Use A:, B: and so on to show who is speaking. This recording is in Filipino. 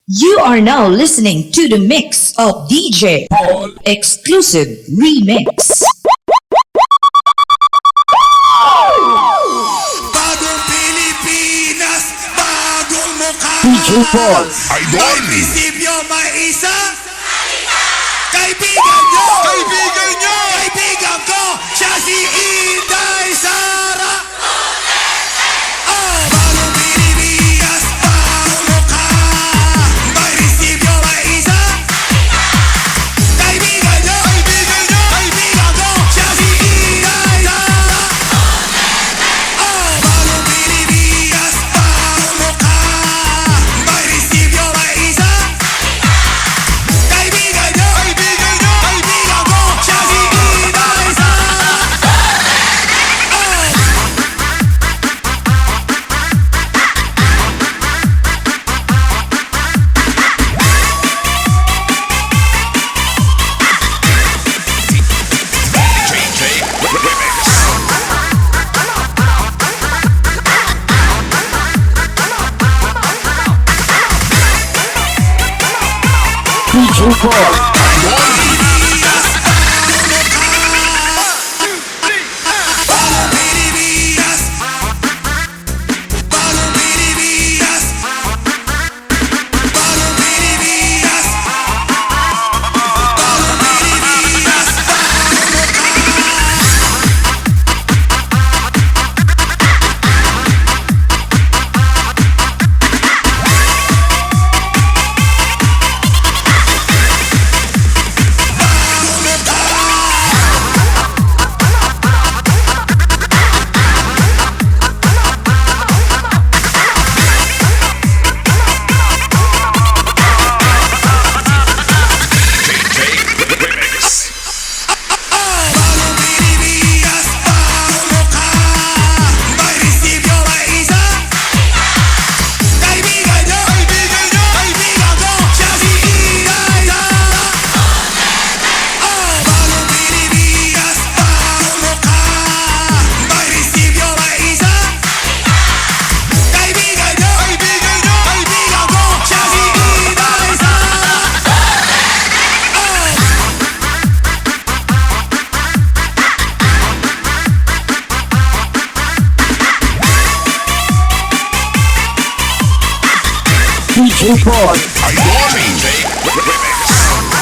A: You are now listening to the mix of DJ Paul exclusive remix.
B: Bagong Pilipinas, bagong mukha.
C: DJ Paul,
B: May prinsipyo, may isa. Kaibigan nyo! Kaibigan nyo! Kaibigan ko, siya si Inday Sara. Oh, bagong Pilipinas, bagong mukha. May prinsipyo, may isa. Kaibigan nyo! Kaibigan nyo! Kaibigan ko, siya si Inday Sara. Oh, bagong Pilipinas, bagong mukha. May prinsipyo, may isa. Kaibigan nyo! Kaibigan nyo! Kaibigan ko, siya si Inday Sara.
C: DJ Paul, DJ Paul,
B: DJ Remix.